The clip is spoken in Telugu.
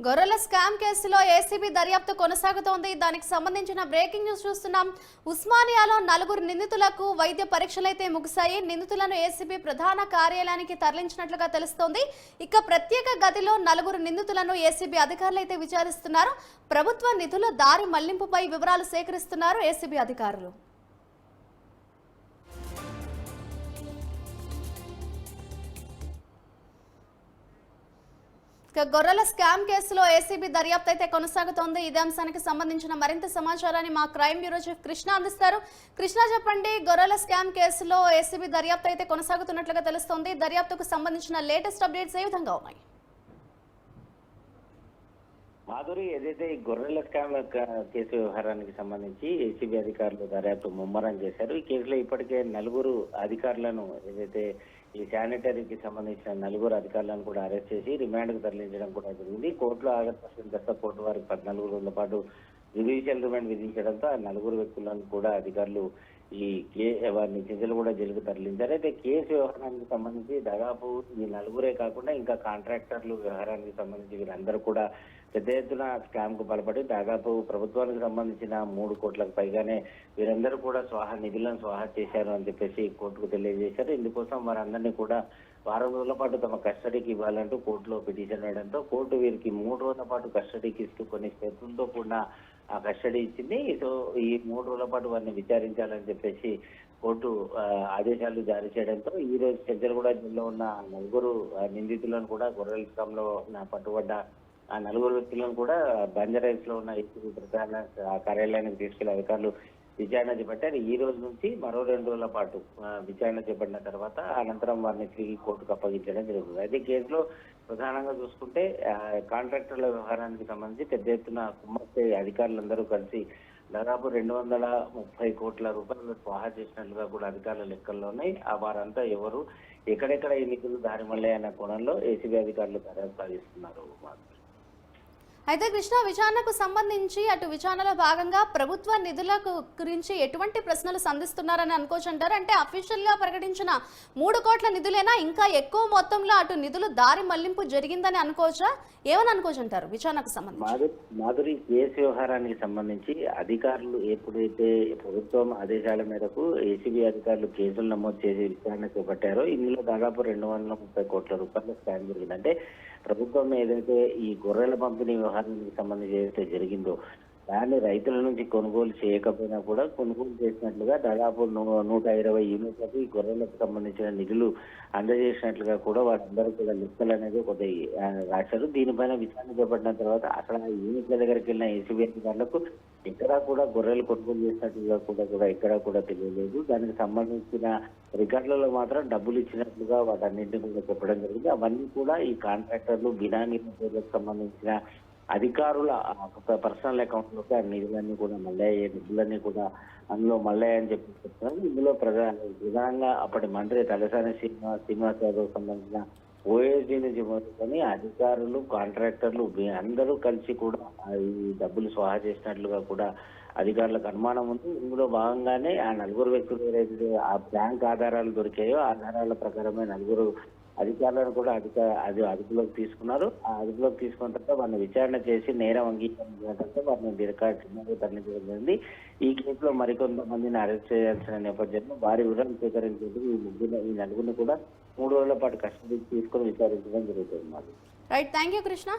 గొర్రెల స్కామ్ కేసులో ఏసీబీ దర్యాప్తు కొనసాగుతోంది. దానికి సంబంధించిన బ్రేకింగ్ న్యూస్ చూస్తున్నాం. ఉస్మానియాలో 4 నిందితులకు వైద్య పరీక్షలైతే ముగిశాయి. నిందితులను ఏసీబీ ప్రధాన కార్యాలయానికి తరలించినట్లుగా తెలుస్తోంది. ఇక ప్రత్యేక గదిలో 4 నిందితులను ఏసీబీ అధికారులు అయితే విచారిస్తున్నారు. ప్రభుత్వ నిధుల దారి మళ్లింపుపై వివరాలు సేకరిస్తున్నారు ఏసీబీ అధికారులు. గొర్రెల స్కామ్ కేసులో ఏసీబీ దర్యాప్తు అయితే కొనసాగుతోంది. ఇదే అంశానికి సంబంధించిన మరింత సమాచారాన్ని మా క్రైమ్ బ్యూరో చీఫ్ కృష్ణ అందిస్తారు. కృష్ణ, చెప్పండి, గొర్రెల స్కామ్ కేసులో ఏసీబీ దర్యాప్తు అయితే కొనసాగుతున్నట్లుగా తెలుస్తోంది. దర్యాప్తుకు సంబంధించిన లేటెస్ట్ అప్డేట్స్ ఏ విధంగా ఉన్నాయి? మాధురి, ఏదైతే ఈ గొర్రెల స్కామ్ కేసు వ్యవహారానికి సంబంధించి ఏసీబీ అధికారులు దర్యాప్తు ముమ్మరం చేశారు. ఈ కేసులో ఇప్పటికే 4 అధికారులను, ఏదైతే ఈ శానిటరీకి సంబంధించిన 4 అధికారులను కూడా అరెస్ట్ చేసి రిమాండ్ కు తరలించడం కూడా జరిగింది. కోర్టులో ఆగస్టు కోర్టు వారికి 14 రోజుల పాటు జ్యుడిషియల్ రిమాండ్ విధించడంతో ఆ 4 వ్యక్తులను కూడా అధికారులు వారిని చెంచలగూడ జైలుకు తరలించారు. అయితే కేసు వ్యవహారానికి సంబంధించి దాదాపు ఈ 4 కాకుండా ఇంకా కాంట్రాక్టర్లు వ్యవహారానికి సంబంధించి వీరందరూ కూడా పెద్ద ఎత్తున స్కామ్ కు పాల్పడి దాదాపు ప్రభుత్వానికి సంబంధించిన 3 కోట్లకు పైగానే వీరందరూ కూడా నిధులను స్వాహా చేశారు అని చెప్పేసి కోర్టుకు తెలియజేశారు. ఇందుకోసం వారందరినీ కూడా వారం రోజుల పాటు తమ కస్టడీకి ఇవ్వాలంటూ కోర్టులో పిటిషన్ వేయడంతో కోర్టు వీరికి 3 రోజుల పాటు కస్టడీకి ఇస్తూ కొన్ని స్టెప్పులతో కూడిన ఆ కస్టడీ ఇచ్చింది. సో ఈ 3 రోజుల పాటు వారిని విచారించాలని చెప్పేసి కోర్టు ఆదేశాలు జారీ చేయడంతో ఈ రోజు చెంచలగూడ జిల్లాలో ఉన్న 4 నిందితులను కూడా గొర్రెల స్కామ్ లో పట్టుబడ్డ ఆ 4 వ్యక్తులను కూడా బంజారాహిల్స్ లో ఉన్న ఏసీబీ ప్రధాన కార్యాలయానికి తీసుకెళ్లే అధికారులు విచారణ చేపట్టారు. ఈ రోజు నుంచి మరో 2 రోజుల పాటు విచారణ చేపట్టిన తర్వాత అనంతరం వారిని తిరిగి కోర్టుకు అప్పగించడం జరుగుతుంది. అయితే కేసులో ప్రధానంగా చూసుకుంటే కాంట్రాక్టర్ల వ్యవహారానికి సంబంధించి పెద్ద ఎత్తున కుమ్మక్కై అధికారులందరూ కలిసి దాదాపు 230 కోట్ల రూపాయలు స్వాహా చేసినట్లుగా కూడా అధికారుల లెక్కల్లో ఉన్నాయి. వారంతా ఎవరు, ఎక్కడెక్కడ ఈ నిధులు దారి మళ్ళాయన్న కోణంలో ఏసీబీ అధికారులు దర్యాప్తు సాగిస్తున్నారు. అయితే కృష్ణ, విచారణకు సంబంధించి అటు విచారణలో భాగంగా ప్రభుత్వ నిధుల గురించి ఎటువంటి ప్రశ్నలు సంధిస్తున్నారని అనుకోవచ్చు అంటారు? అంటే అఫీషియల్ గా ప్రకటించిన 3 కోట్ల నిధులైనా ఇంకా ఎక్కువ మొత్తంలో అటు నిధులు దారి మళ్లింపు జరిగిందని అనుకోవచ్చా? ఏమని అనుకోవచ్చు అంటారు విచారణకు సంబంధించి? మాధురి, కేసు వ్యవహారానికి సంబంధించి అధికారులు ఎప్పుడైతే ప్రభుత్వం ఆదేశాల మేరకు ఏసీబీ అధికారులు కేసులు నమోదు చేసి విచారణ చేపట్టారో ఇందులో దాదాపు 230 కోట్ల రూపాయల స్కామ్ జరిగిందంటే ప్రభుత్వం ఏదైతే ఈ గొర్రెల పంపిణీ వ్యవహారానికి సంబంధించి ఏదైతే జరిగిందో దాన్ని రైతుల నుంచి కొనుగోలు చేయకపోయినా కూడా కొనుగోలు చేసినట్లుగా దాదాపు 120 యూనిట్లకు ఈ గొర్రెలకు సంబంధించిన నిధులు అందజేసినట్లుగా కూడా వారందరూ కూడా లెక్కలు అనేది ఒకటి రాశారు. దీనిపైన విచారణ చేపట్టిన తర్వాత అక్కడ యూనిట్ల దగ్గరికి వెళ్ళిన ఏసీబీ అధికారులకు ఎక్కడా కూడా గొర్రెలు కొనుగోలు చేసినట్లుగా కూడా ఎక్కడా కూడా తెలియలేదు. దానికి సంబంధించిన రికార్డులలో మాత్రం డబ్బులు ఇచ్చినట్లుగా వాటన్నింటినీ కూడా చెప్పడం జరిగింది. అవన్నీ కూడా ఈ కాంట్రాక్టర్లు బినామీ పేర్లకు సంబంధించిన అధికారుల పర్సనల్ అకౌంట్ లోకి ఆ నిధులన్నీ కూడా మళ్ళీ నిధులన్నీ కూడా అందులో మళ్ళాయని చెప్పి చెప్తున్నారు. ఇందులో ప్రధానంగా అప్పటి మంత్రి తలసాని శ్రీనివాస్ యాదవ్ సంబంధించిన ఓఎస్డీ నుంచి మొదలుకొని అధికారులు, కాంట్రాక్టర్లు అందరూ కలిసి కూడా ఈ డబ్బులు స్వాహా చేసినట్లుగా కూడా అధికారులకు అనుమానం ఉంది. ఇందులో భాగంగానే ఆ 4 వ్యక్తులు ఏదైతే ఆ బ్యాంక్ ఆధారాలు దొరికాయో ఆధారాల ప్రకారమే 4 అధికారులను కూడా అదుపులోకి తీసుకున్నారు. ఆ అదుపులోకి తీసుకున్న తర్వాత వారిని విచారణ చేసి నేరం అంగీకరించిన వారిని రిమాండ్కు తరలించడం జరిగింది. ఈ కేసులో మరికొంతమందిని అరెస్ట్ చేయాల్సిన నేపథ్యంలో భారీ వివరాలు సేకరించేందుకు ఈ 4 కూడా 3 రోజుల పాటు కస్టడీకి తీసుకొని విచారించడం జరుగుతుంది. Right, thank you Krishna.